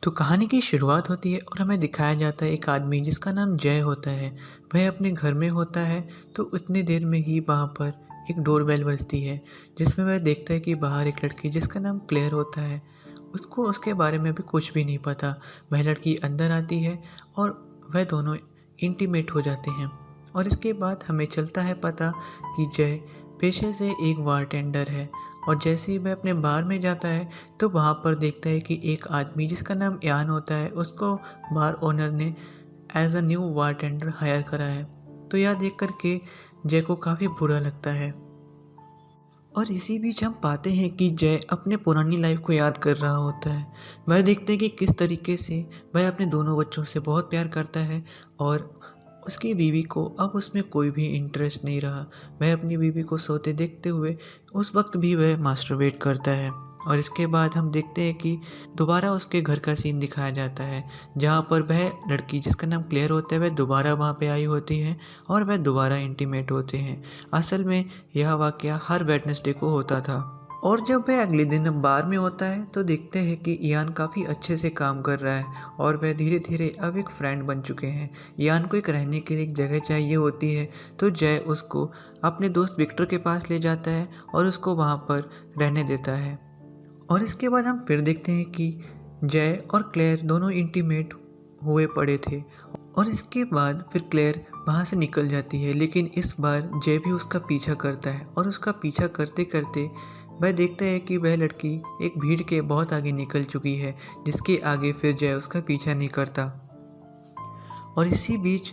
तो कहानी की शुरुआत होती है और हमें दिखाया जाता है एक आदमी जिसका नाम जय होता है। वह अपने घर में होता है तो उतनी देर में ही वहाँ पर एक डोरबेल बजती है, जिसमें वह देखता है कि बाहर एक लड़की जिसका नाम क्लेयर होता है। उसको उसके बारे में भी कुछ भी नहीं पता। वह लड़की अंदर आती है और वह दोनों इंटीमेट हो जाते हैं। और इसके बाद हमें चलता है पता कि जय पेशे से एक बारटेंडर है। और जैसे ही वह अपने बार में जाता है तो वहाँ पर देखता है कि एक आदमी जिसका नाम यान होता है, उसको बार ओनर ने as a new bartender hire करा है। तो यह देख कर के जय को काफ़ी बुरा लगता है। और इसी बीच हम पाते हैं कि जय अपने पुरानी लाइफ को याद कर रहा होता है। वह देखते हैं कि किस तरीके से वह अपने दोनों बच्चों से बहुत प्यार करता है और उसकी बीवी को अब उसमें कोई भी इंटरेस्ट नहीं रहा। वह अपनी बीवी को सोते देखते हुए उस वक्त भी वह मास्टरबेट करता है। और इसके बाद हम देखते हैं कि दोबारा उसके घर का सीन दिखाया जाता है, जहाँ पर वह लड़की जिसका नाम क्लेयर होता है वह दोबारा वहाँ पे आई होती है और वह दोबारा इंटीमेट होते हैं। असल में यह वाक़या हर वेडनेसडे को होता था। और जब वह अगले दिन बार में होता है तो देखते हैं कि इयान काफ़ी अच्छे से काम कर रहा है और वह धीरे धीरे अब एक फ्रेंड बन चुके हैं। इयान को एक रहने के लिए एक जगह चाहिए होती है तो जय उसको अपने दोस्त विक्टर के पास ले जाता है और उसको वहाँ पर रहने देता है। और इसके बाद हम फिर देखते हैं कि जय और क्लेयर दोनों इंटीमेट हुए पड़े थे। और इसके बाद फिर क्लेयर वहाँ से निकल जाती है, लेकिन इस बार जय भी उसका पीछा करता है। और उसका पीछा करते करते वह देखता है कि वह लड़की एक भीड़ के बहुत आगे निकल चुकी है, जिसके आगे फिर जय उसका पीछा नहीं करता। और इसी बीच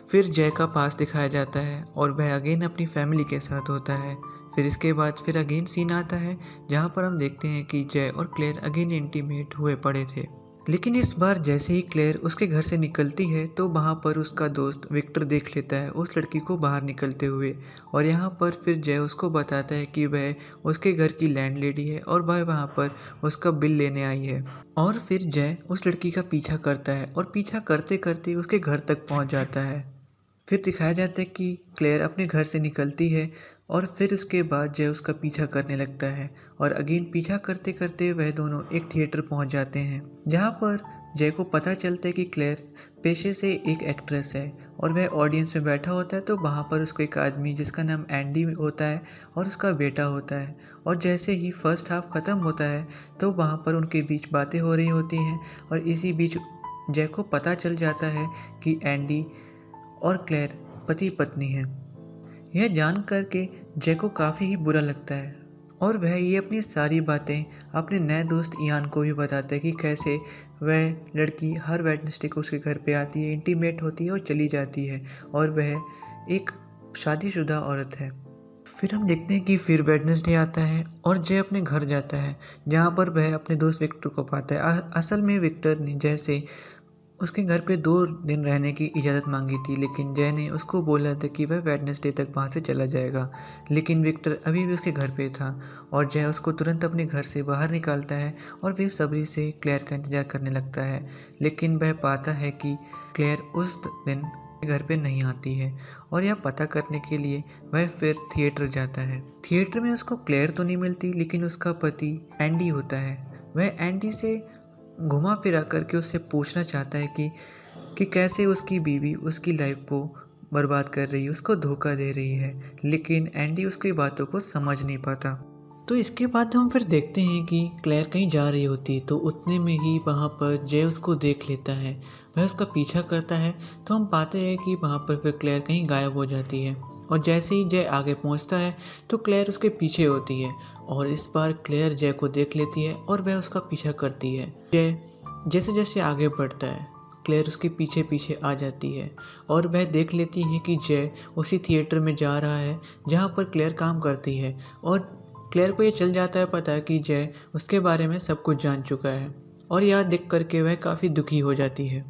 फिर जय का पास दिखाया जाता है और वह अगेन अपनी फैमिली के साथ होता है। फिर इसके बाद फिर अगेन सीन आता है जहाँ पर हम देखते हैं कि जय और क्लेयर अगेन इंटीमेट हुए पड़े थे। लेकिन इस बार जैसे ही क्लेयर उसके घर से निकलती है तो वहाँ पर उसका दोस्त विक्टर देख लेता है उस लड़की को बाहर निकलते हुए। और यहाँ पर फिर जय उसको बताता है कि वह उसके घर की लैंडलेडी है और वह वहाँ पर उसका बिल लेने आई है। और फिर जय उस लड़की का पीछा करता है और पीछा करते करते उसके घर तक पहुँच जाता है। फिर दिखाया जाता है कि क्लेयर अपने घर से निकलती है और फिर उसके बाद जय उसका पीछा करने लगता है। और अगेन पीछा करते करते वह दोनों एक थिएटर पहुंच जाते हैं, जहां पर जय को पता चलता है कि क्लेयर पेशे से एक एक्ट्रेस है। और वह ऑडियंस में बैठा होता है तो वहां पर उसको एक आदमी जिसका नाम एंडी होता है और उसका बेटा होता है। और जैसे ही फर्स्ट हाफ ख़त्म होता है तो वहाँ पर उनके बीच बातें हो रही होती हैं। और इसी बीच जय को पता चल जाता है कि एंडी और क्लेयर पति पत्नी हैं। यह जान कर के जय को काफ़ी ही बुरा लगता है और वह ये अपनी सारी बातें अपने नए दोस्त इयान को भी बताता है कि कैसे वह लड़की हर वेडनेसडे को उसके घर पे आती है, इंटीमेट होती है और चली जाती है और वह एक शादीशुदा औरत है। फिर हम देखते हैं कि फिर वेडनेसडे आता है और जय अपने घर जाता है, जहाँ पर वह अपने दोस्त विक्टर को पाता है। असल में विक्टर ने जय से उसके घर पे 2 दिन रहने की इजाज़त मांगी थी, लेकिन जय ने उसको बोला था कि वह वेडनेसडे तक वहाँ से चला जाएगा। लेकिन विक्टर अभी भी उसके घर पे था और जय उसको तुरंत अपने घर से बाहर निकालता है और बेसब्री से क्लेयर का इंतज़ार करने लगता है। लेकिन वह पाता है कि क्लेयर उस दिन घर पे नहीं आती है और यह पता करने के लिए वह फिर थिएटर जाता है। थिएटर में उसको क्लेयर तो नहीं मिलती, लेकिन उसका पति एंडी होता है। वह एंडी से घुमा फिरा करके उससे पूछना चाहता है कि कैसे उसकी बीवी उसकी लाइफ को बर्बाद कर रही है, उसको धोखा दे रही है। लेकिन एंडी उसकी बातों को समझ नहीं पाता। तो इसके बाद हम फिर देखते हैं कि क्लेयर कहीं जा रही होती तो उतने में ही वहाँ पर जय उसको देख लेता है। वह उसका पीछा करता है तो हम पाते हैं कि वहाँ पर फिर क्लेयर कहीं गायब हो जाती है। और जैसे ही जय आगे पहुँचता है तो क्लेयर उसके पीछे होती है और इस बार क्लेयर जय को देख लेती है और वह उसका पीछा करती है। जय जैसे जैसे आगे बढ़ता है क्लेयर उसके पीछे पीछे आ जाती है और वह देख लेती है कि जय उसी थिएटर में जा रहा है जहाँ पर क्लेयर काम करती है। और क्लेयर को ये चल जाता है पता कि जय उसके बारे में सब कुछ जान चुका है और यह देख करके वह काफ़ी दुखी हो जाती है।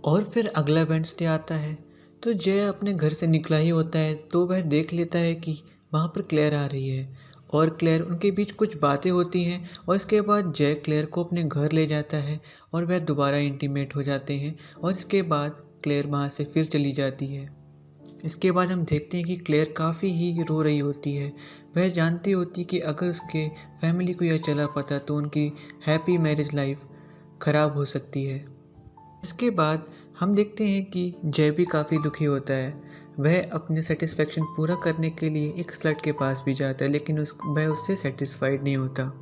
और फिर अगला वेडनेसडे आता है तो जय अपने घर से निकला ही होता है तो वह देख लेता है कि वहाँ पर क्लेयर आ रही है और क्लेयर उनके बीच कुछ बातें होती हैं। और इसके बाद जय क्लेयर को अपने घर ले जाता है और वह दोबारा इंटीमेट हो जाते हैं और इसके बाद क्लेयर वहाँ से फिर चली जाती है। इसके बाद हम देखते हैं कि क्लेयर काफ़ी ही रो रही होती है। वह जानती होती कि अगर उसके फैमिली को यह चला पता तो उनकी हैप्पी मैरिज लाइफ ख़राब हो सकती है। इसके बाद हम देखते हैं कि जय भी काफ़ी दुखी होता है। वह अपने सेटिस्फेक्शन पूरा करने के लिए एक स्लट के पास भी जाता है, लेकिन वह उससे सेटिस्फाइड नहीं होता।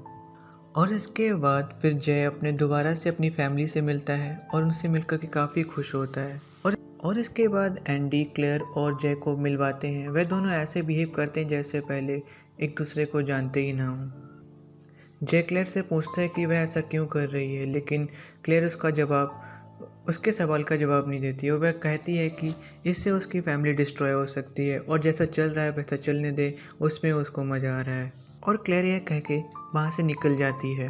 और इसके बाद फिर जय अपने दोबारा से अपनी फैमिली से मिलता है और उनसे मिलकर के काफ़ी खुश होता है। और इसके बाद एंडी क्लेयर और जय को मिलवाते हैं। वह दोनों ऐसे बिहेव करते हैं जैसे पहले एक दूसरे को जानते ही ना हों। जय क्लेयर से पूछता है कि वह ऐसा क्यों कर रही है, लेकिन क्लेयर उसके सवाल का जवाब नहीं देती और वह कहती है कि इससे उसकी फैमिली डिस्ट्रॉय हो सकती है और जैसा चल रहा है वैसा चलने दे, उसमें उसको मज़ा आ रहा है। और क्लेयर यह कह के वहाँ से निकल जाती है।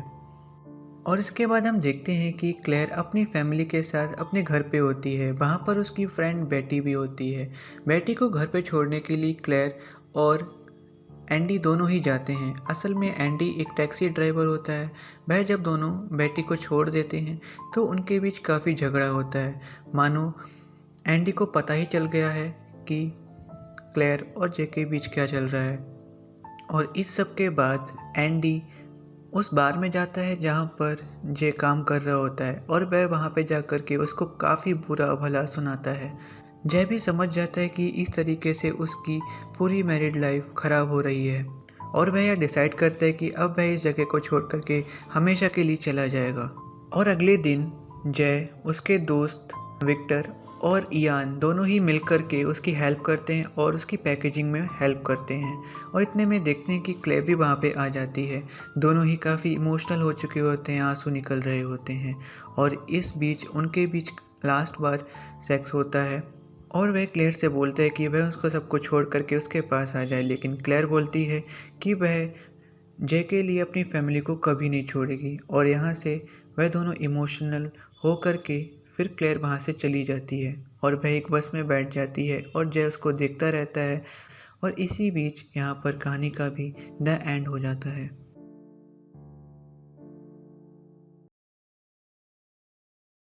और इसके बाद हम देखते हैं कि क्लेयर अपनी फैमिली के साथ अपने घर पे होती है। वहाँ पर उसकी फ्रेंड बेटी भी होती है। बेटी को घर पे छोड़ने के लिए क्लेयर और एंडी दोनों ही जाते हैं। असल में एंडी एक टैक्सी ड्राइवर होता है। वह जब दोनों बेटी को छोड़ देते हैं तो उनके बीच काफ़ी झगड़ा होता है, मानो एंडी को पता ही चल गया है कि क्लेयर और जे के बीच क्या चल रहा है। और इस सब के बाद एंडी उस बार में जाता है जहाँ पर जे काम कर रहा होता है और वह वहाँ पे जाकर के उसको काफ़ी बुरा भला सुनाता है। जय भी समझ जाता है कि इस तरीके से उसकी पूरी मैरिड लाइफ ख़राब हो रही है और वह यह डिसाइड करता है कि अब वह इस जगह को छोड़ करके हमेशा के लिए चला जाएगा। और अगले दिन जय, उसके दोस्त विक्टर और इयान दोनों ही मिलकर के उसकी हेल्प करते हैं और उसकी पैकेजिंग में हेल्प करते हैं। और इतने में देखते हैं कि क्लेयर भी वहाँ पे आ जाती है। दोनों ही काफ़ी इमोशनल हो चुके होते हैं, आंसू निकल रहे होते हैं और इस बीच उनके बीच लास्ट बार सेक्स होता है और वह क्लेयर से बोलता है कि वह उसको सबको छोड़ करके उसके पास आ जाए, लेकिन क्लेयर बोलती है कि वह जय के लिए अपनी फैमिली को कभी नहीं छोड़ेगी। और यहाँ से वह दोनों इमोशनल हो करके फिर क्लेयर वहाँ से चली जाती है और वह एक बस में बैठ जाती है और जय उसको देखता रहता है। और इसी बीच यहाँ पर कहानी का भी द एंड हो जाता है।